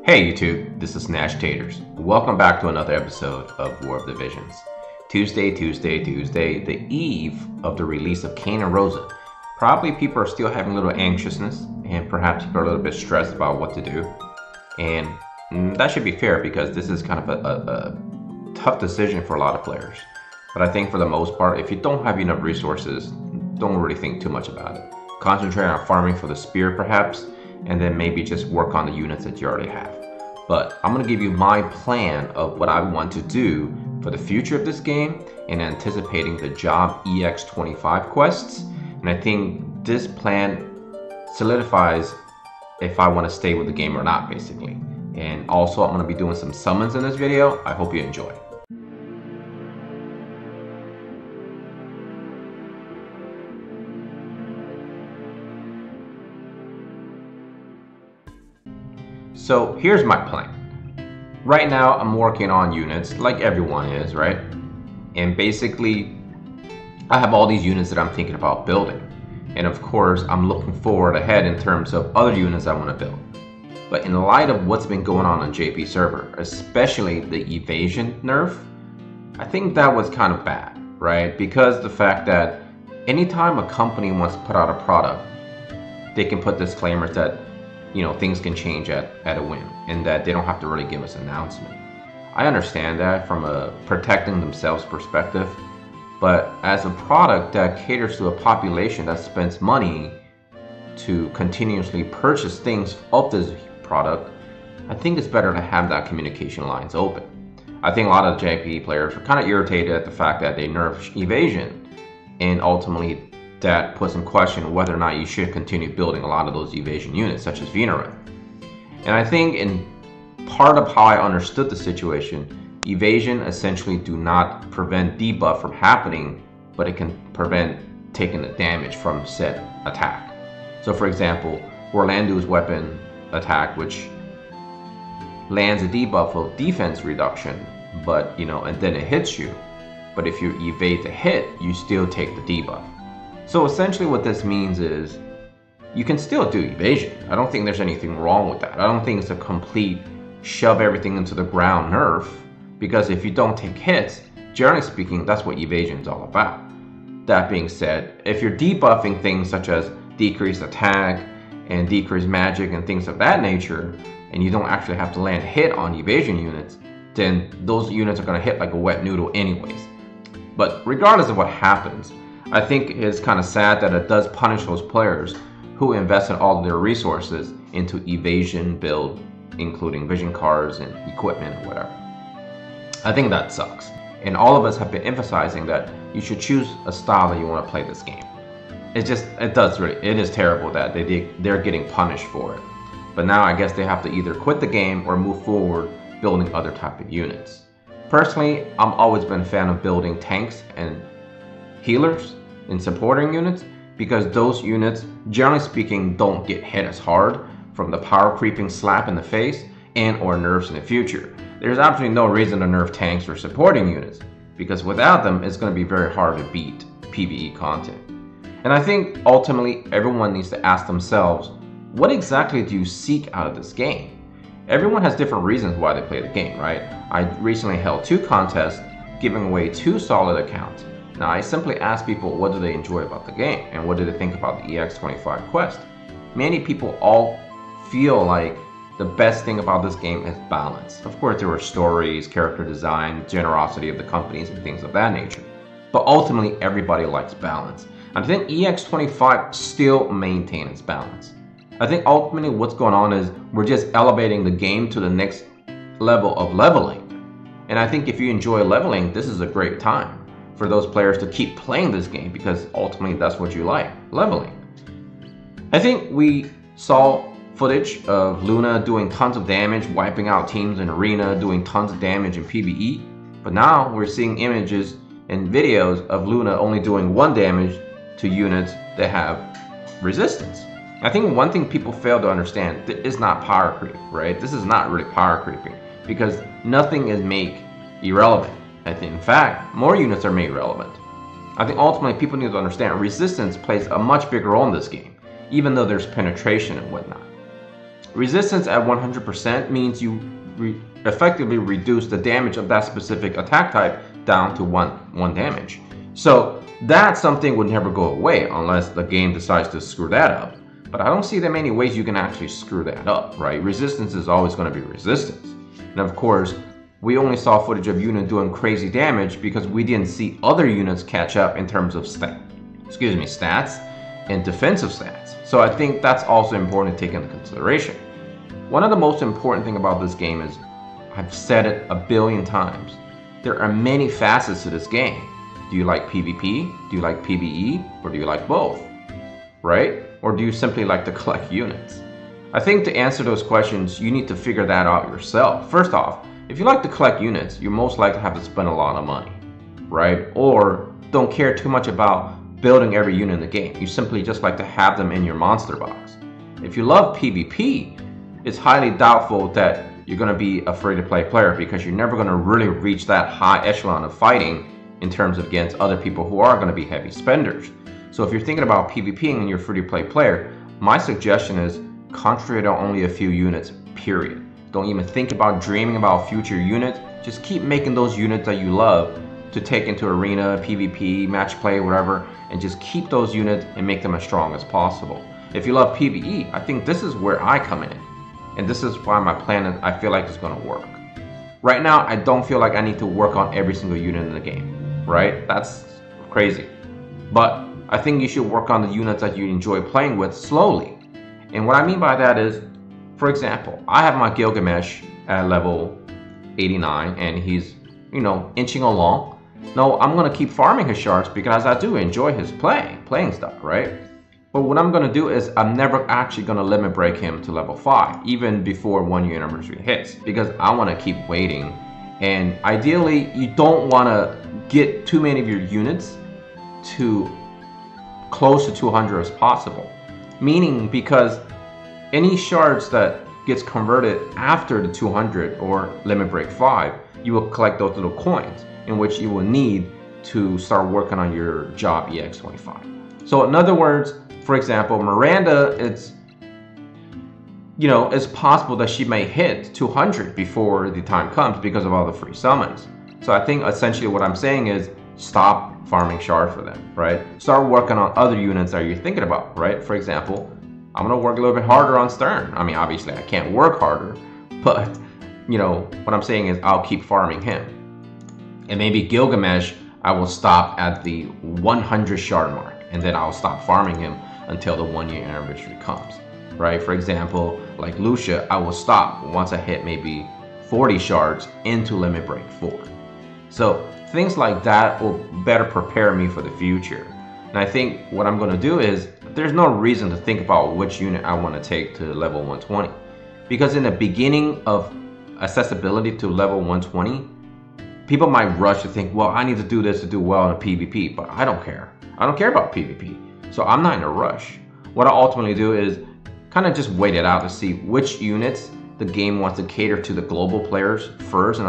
Hey YouTube, this is Nashtaters. Welcome back to another episode of War of the Visions. Tuesday, the eve of the release of Kane and Rosa. Probably people are still having a little anxiousness and perhaps people are a little bit stressed about what to do. And that should be fair because this is kind of a tough decision for a lot of players. But I think for the most part, if you don't have enough resources, don't really think too much about it. Concentrate on farming for the spear perhaps, and then maybe just work on the units that you already have. But I'm going to give you my plan of what I want to do for the future of this game and anticipating the job EX25 quests. And I think this plan solidifies if I want to stay with the game or not, basically. And also I'm going to be doing some summons in this video. I hope you enjoy. So here's my plan. Right now I'm working on units like everyone is, right? And basically I have all these units that I'm thinking about building. And of course I'm looking forward ahead in terms of other units I want to build. But in light of what's been going on JP server, especially the Evasion Nerf, I think that was kind of bad, right? Because the fact that anytime a company wants to put out a product, they can put disclaimers that things can change at a whim and that they don't have to really give us an announcement. I understand that from a protecting themselves perspective, but as a product that caters to a population that spends money to continuously purchase things of this product, I think it's better to have that communication lines open. I think a lot of JP players are kind of irritated at the fact that they nerfed Evasion, and ultimately that puts in question whether or not you should continue building a lot of those evasion units, such as Nerf. And I think in part of how I understood the situation, evasion essentially do not prevent debuff from happening, but it can prevent taking the damage from said attack. So for example, Orlando's weapon attack, which lands a debuff of defense reduction, but and then it hits you. But if you evade the hit, you still take the debuff. So essentially what this means is you can still do evasion. I don't think there's anything wrong with that. I don't think it's a complete shove everything into the ground nerf, because if you don't take hits, generally speaking, that's what evasion is all about. That being said, if you're debuffing things such as decreased attack and decreased magic and things of that nature, and you don't actually have to land hit on evasion units, then those units are going to hit like a wet noodle anyways. But regardless of what happens, I think it's kind of sad that it does punish those players who invested all of their resources into evasion build, including vision cards and equipment or whatever. I think that sucks. And all of us have been emphasizing that you should choose a style that you want to play this game. It is terrible that they're getting punished for it. But now I guess they have to either quit the game or move forward building other type of units. Personally, I've always been a fan of building tanks and healers and supporting units, because those units, generally speaking, don't get hit as hard from the power creeping slap in the face and or nerfs in the future. There's absolutely no reason to nerf tanks or supporting units, because without them it's going to be very hard to beat PvE content. And I think ultimately everyone needs to ask themselves, what exactly do you seek out of this game? Everyone has different reasons why they play the game, right? I recently held 2 contests giving away 2 solid accounts. Now I simply ask people what do they enjoy about the game and what do they think about the EX25 quest. Many people all feel like the best thing about this game is balance. Of course there were stories, character design, generosity of the companies and things of that nature. But ultimately everybody likes balance. And I think EX25 still maintains its balance. I think ultimately what's going on is we're just elevating the game to the next level of leveling. And I think if you enjoy leveling, this is a great time for those players to keep playing this game, because ultimately that's what you like, leveling. I think we saw footage of Luna doing tons of damage, wiping out teams in arena, doing tons of damage in PvE, but now we're seeing images and videos of Luna only doing 1 damage to units that have resistance. I think one thing people fail to understand is not power creep, right? This is not really power creeping, because nothing is made irrelevant. In fact, more units are made relevant. I think ultimately people need to understand resistance plays a much bigger role in this game, even though there's penetration and whatnot. Resistance at 100% means you effectively reduce the damage of that specific attack type down to one damage. So that's something would never go away unless the game decides to screw that up. But I don't see that many ways you can actually screw that up, right? Resistance is always going to be resistance. And of course, we only saw footage of units doing crazy damage because we didn't see other units catch up in terms of stats and defensive stats. So I think that's also important to take into consideration. One of the most important things about this game is, I've said it a billion times, there are many facets to this game. Do you like PvP? Do you like PvE? Or do you like both? Right? Or do you simply like to collect units? I think to answer those questions, you need to figure that out yourself. First off, if you like to collect units, you're most likely to have to spend a lot of money, right? Or don't care too much about building every unit in the game. You simply just like to have them in your monster box. If you love PvP, it's highly doubtful that you're going to be a free-to-play player because you're never going to really reach that high echelon of fighting in terms of against other people who are going to be heavy spenders. So if you're thinking about PvPing and you're a free-to-play player, my suggestion is concentrate on only a few units, period. Don't even think about dreaming about future units. Just keep making those units that you love to take into arena, PvP, match play, whatever, and just keep those units and make them as strong as possible. If you love PvE, I think this is where I come in. And this is why my plan is, I feel like it's going to work. Right now, I don't feel like I need to work on every single unit in the game, right? That's crazy. But I think you should work on the units that you enjoy playing with slowly. And what I mean by that is, for example, I have my Gilgamesh at level 89 and he's, inching along. No, I'm going to keep farming his shards because I do enjoy his playing stuff, right? But what I'm going to do is I'm never actually going to limit break him to level 5, even before 1 year anniversary hits, because I want to keep waiting. And ideally, you don't want to get too many of your units to close to 200 as possible. Meaning, because any shards that gets converted after the 200 or limit break 5, you will collect those little coins in which you will need to start working on your job EX25. So in other words, for example, Miranda, it's possible that she may hit 200 before the time comes because of all the free summons. So I think essentially what I'm saying is stop farming shard for them, right? Start working on other units that you're thinking about, right? For example, I'm gonna work a little bit harder on Stern. I mean, obviously I can't work harder, but what I'm saying is I'll keep farming him. And maybe Gilgamesh, I will stop at the 100 shard mark, and then I'll stop farming him until the 1 year anniversary comes, right? For example, like Lucia, I will stop once I hit maybe 40 shards into limit break 4. So things like that will better prepare me for the future. And I think what I'm going to do is, there's no reason to think about which unit I want to take to level 120. Because in the beginning of accessibility to level 120, people might rush to think, well, I need to do this to do well in a PvP, but I don't care. I don't care about PvP. So I'm not in a rush. What I ultimately do is kind of just wait it out to see which units the game wants to cater to the global players first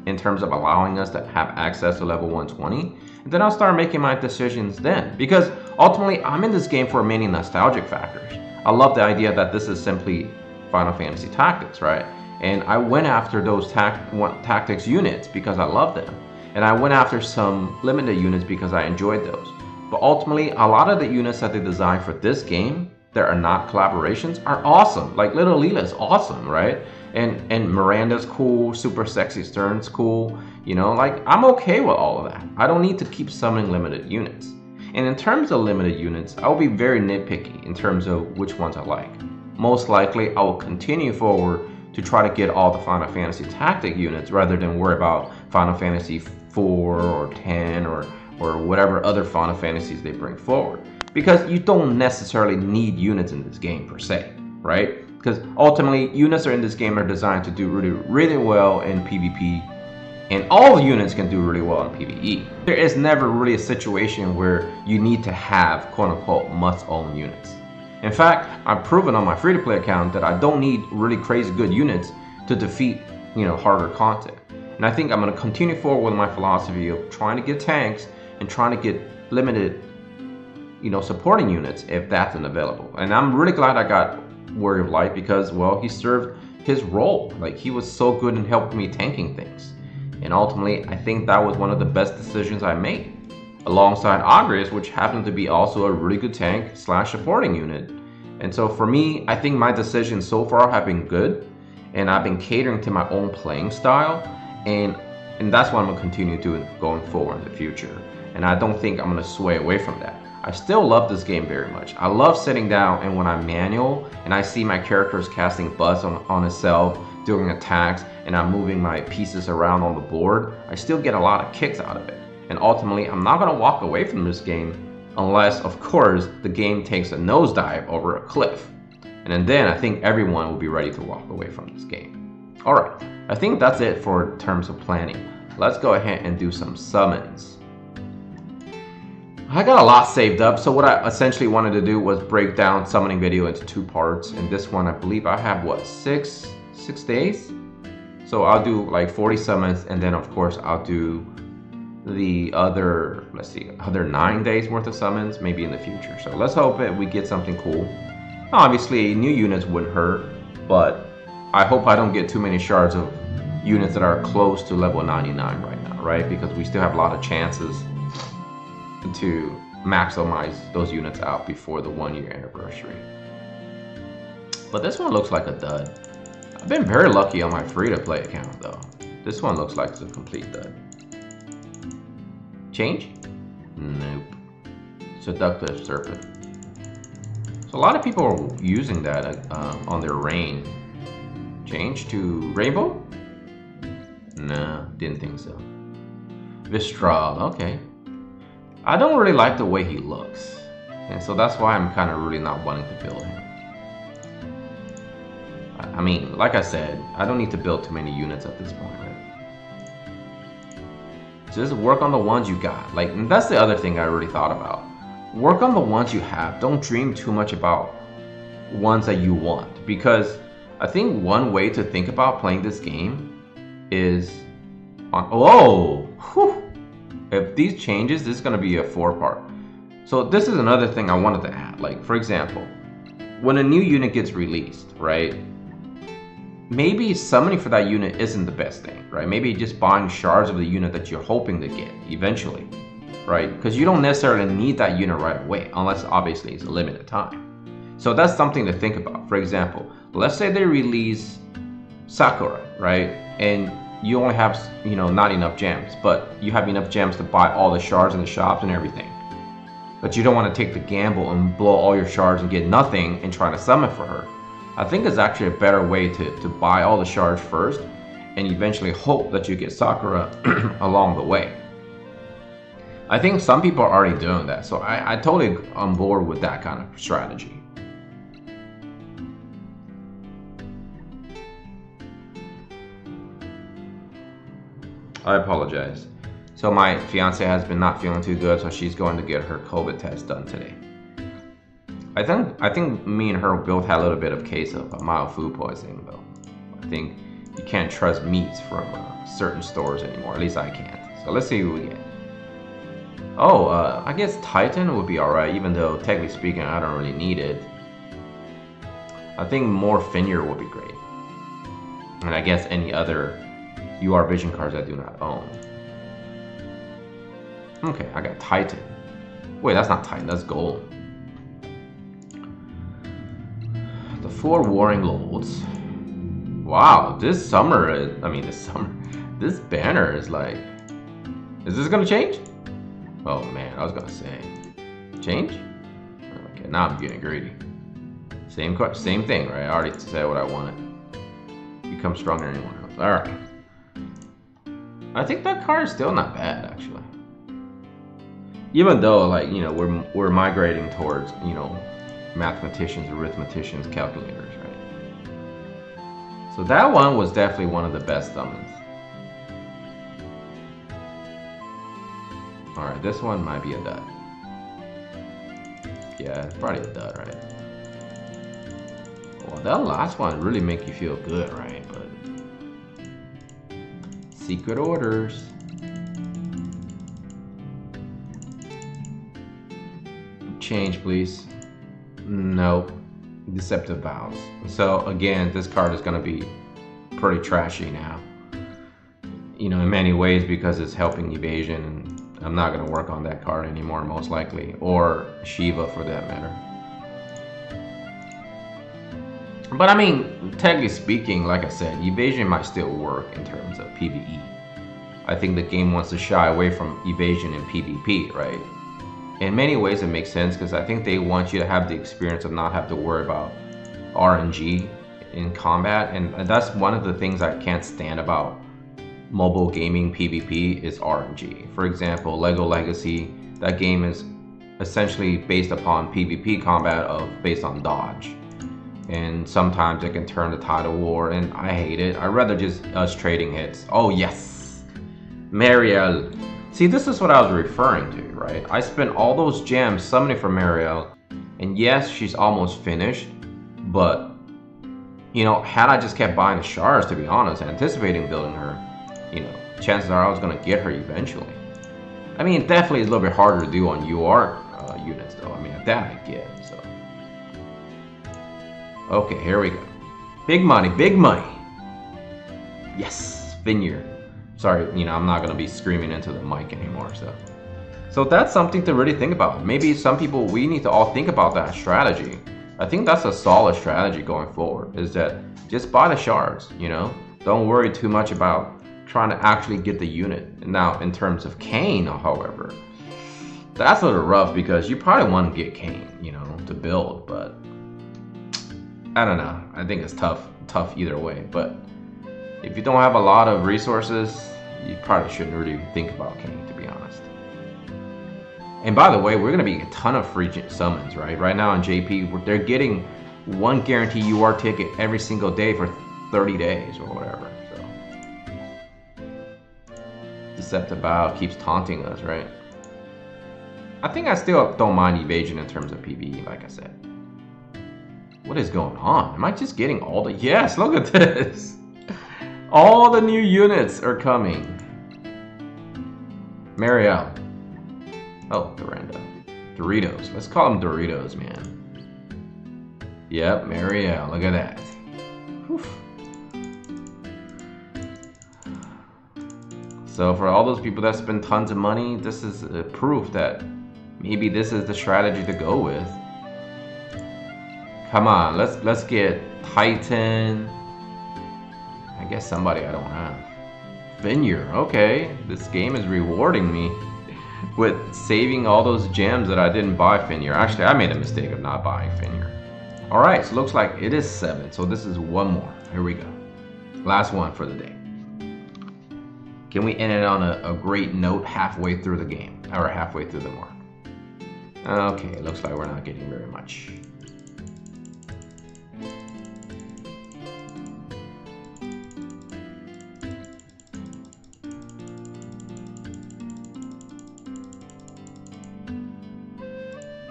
in terms of allowing us to have access to level 120. And then I'll start making my decisions then. Because ultimately, I'm in this game for many nostalgic factors. I love the idea that this is simply Final Fantasy Tactics, right? And I went after those tactics units because I love them. And I went after some limited units because I enjoyed those. But ultimately, a lot of the units that they designed for this game that are not collaborations are awesome. Like Little Leela's awesome, right? And Miranda's cool, Super Sexy Stern's cool. Like I'm okay with all of that. I don't need to keep summoning limited units. And in terms of limited units, I'll be very nitpicky in terms of which ones I like. Most likely, I will continue forward to try to get all the Final Fantasy Tactic units rather than worry about Final Fantasy 4 or 10 or whatever other Final Fantasies they bring forward. Because you don't necessarily need units in this game per se, right? Because ultimately, units in this game are designed to do really, really well in PvP, and all units can do really well in PvE. There is never really a situation where you need to have quote-unquote must-own units. In fact, I've proven on my free-to-play account that I don't need really crazy good units to defeat, harder content. And I think I'm going to continue forward with my philosophy of trying to get tanks and trying to get limited, supporting units if that's unavailable. And I'm really glad I got Warrior of Light because, well, he served his role. Like, he was so good in helping me tanking things. And ultimately, I think that was one of the best decisions I made. Alongside Agres, which happened to be also a really good tank / supporting unit. And so for me, I think my decisions so far have been good. And I've been catering to my own playing style. And that's what I'm going to continue doing going forward in the future. And I don't think I'm going to sway away from that. I still love this game very much. I love sitting down and when I'm manual and I see my characters casting buzz on itself, doing attacks, and I'm moving my pieces around on the board, I still get a lot of kicks out of it. And ultimately, I'm not going to walk away from this game unless, of course, the game takes a nosedive over a cliff. And then I think everyone will be ready to walk away from this game. Alright, I think that's it for terms of planning. Let's go ahead and do some summons. I got a lot saved up, so what I essentially wanted to do was break down summoning video into 2 parts. And this one, I believe I have, what, 6 days? So I'll do like 40 summons, and then of course I'll do the other, let's see, other 9 days worth of summons, maybe in the future. So let's hope that we get something cool. Obviously, new units wouldn't hurt, but I hope I don't get too many shards of units that are close to level 99 right now, right? Because we still have a lot of chances to maximize those units out before the 1-year anniversary. But this one looks like a dud. I've been very lucky on my free-to-play account though. This one looks like it's a complete dud. Change? Nope. Seductive Serpent. So a lot of people are using that on their Rain. Change to Rainbow? No, didn't think so. Vistral, okay. I don't really like the way he looks, and so that's why I'm kind of really not wanting to build him. I mean, like I said, I don't need to build too many units at this point, right? Just work on the ones you got. Like, and that's the other thing I really thought about. Work on the ones you have. Don't dream too much about ones that you want, because I think one way to think about playing this game is on, oh, whew. If these changes, this is going to be a 4-part. So this is another thing I wanted to add. Like, for example, when a new unit gets released, right? Maybe summoning for that unit isn't the best thing, right? Maybe just buying shards of the unit that you're hoping to get eventually, right? Because you don't necessarily need that unit right away, unless obviously it's a limited time. So that's something to think about. For example, let's say they release Sakura, right? And you only have, you know, not enough gems, but you have enough gems to buy all the shards in the shops and everything. But you don't want to take the gamble and blow all your shards and get nothing and try to summon for her. I think it's actually a better way to buy all the shards first and eventually hope that you get Sakura along the way. I think some people are already doing that, so I totally on board with that kind of strategy. I apologize. So my fiance has been not feeling too good, so she's going to get her COVID test done today. I think me and her both had a little bit of case of mild food poisoning though. I think you can't trust meats from certain stores anymore, at least I can't. So let's see who we get. Oh, I guess Titan would be alright, even though technically speaking I don't really need it. I think more Finir would be great. And I guess any other UR Vision cards I do not own. Okay, I got Titan. Wait, that's not Titan, that's Gold. The 4 Warring Lords. Wow, this banner is like... Is this gonna change? Oh man, I was gonna say. Change? Okay, now I'm getting greedy. Same thing, right? I already said what I wanted. Become stronger than anyone else. Alright. I think that card is still not bad, actually. Even though, like, you know, we're migrating towards, you know, mathematicians, arithmeticians, calculators, right? So that one was definitely one of the best summons. Alright, this one might be a dud. Yeah, it's probably a dud, right? Well, that last one really make you feel good, right? But Secret Orders. Change, please. Nope. Deceptive Vows. So again, this card is going to be pretty trashy now. You know, in many ways, because it's helping evasion, and I'm not going to work on that card anymore, most likely, or Shiva for that matter. But I mean, technically speaking, like I said, evasion might still work in terms of PvE. I think the game wants to shy away from evasion in PvP, right? In many ways it makes sense, because I think they want you to have the experience of not have to worry about RNG in combat, and that's one of the things I can't stand about mobile gaming PvP is RNG. For example, Lego Legacy, that game is essentially based upon PvP combat based on dodge. And sometimes it can turn the tide of war, and I hate it. I'd rather just us trading hits. Oh yes, Mariel. See, this is what I was referring to, right? I spent all those gems summoning for Mariel, and yes, she's almost finished, but you know, had I just kept buying the shards, to be honest, anticipating building her, you know, chances are I was gonna get her eventually. I mean, definitely it's a little bit harder to do on UR units though. I mean, that I get, so. Okay, here we go. Big money, big money. Yes, Vineyard. Sorry, you know, I'm not gonna be screaming into the mic anymore, so that's something to really think about. Maybe some people, we need to all think about that strategy. I think that's a solid strategy going forward, is that just buy the shards, you know? Don't worry too much about trying to actually get the unit. Now, in terms of Kane, however, that's a little rough, because you probably want to get Kane, you know, to build, but I don't know. I think it's tough either way. But if you don't have a lot of resources, you probably shouldn't really think about Kane, to be honest. And by the way, we're going to be a ton of free summons, right? Right now on JP, they're getting one guaranteed UR ticket every single day for 30 days or whatever. So Deceptive Bow keeps taunting us, right? I think I still don't mind evasion in terms of PvE, like I said. What is going on? Am I just getting all the... Yes, look at this! All the new units are coming. Mariel. Oh, Duranda. Doritos. Let's call them Doritos, man. Yep, Mariel. Look at that. Whew. So for all those people that spend tons of money, this is proof that maybe this is the strategy to go with. Come on, let's get Titan. I guess somebody I don't have. Vineyard, okay. This game is rewarding me with saving all those gems that I didn't buy Vineyard. Actually, I made a mistake of not buying Vineyard. Alright, so looks like it is 7. So this is one more. Here we go. Last one for the day. Can we end it on a great note halfway through the game? Or halfway through the mark? Okay, looks like we're not getting very much.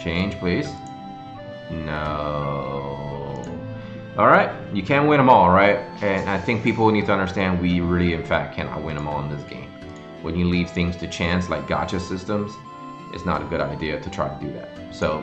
Change, please. No. Alright, you can't win them all, right? And I think people need to understand we really, in fact, cannot win them all in this game. When you leave things to chance, like gacha systems, it's not a good idea to try to do that. So,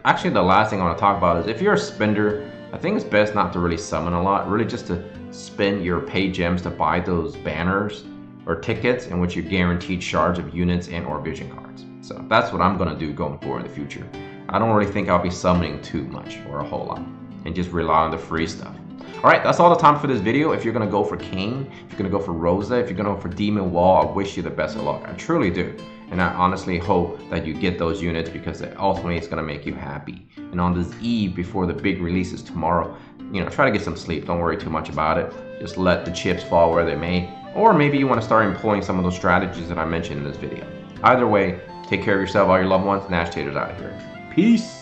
actually the last thing I want to talk about is if you're a spender, I think it's best not to really summon a lot, really just to spend your pay gems to buy those banners or tickets in which you're guaranteed shards of units and or vision cards. So that's what I'm going to do going forward in the future. I don't really think I'll be summoning too much or a whole lot and just rely on the free stuff. Alright, that's all the time for this video. If you're going to go for Kane, if you're going to go for Rosa, if you're going to go for Demon Wall, I wish you the best of luck. I truly do. And I honestly hope that you get those units, because ultimately it's going to make you happy. And on this eve before the big releases tomorrow, you know, try to get some sleep. Don't worry too much about it. Just let the chips fall where they may. Or maybe you want to start employing some of those strategies that I mentioned in this video. Either way, take care of yourself, all your loved ones. Nashtaters out of here. Peace.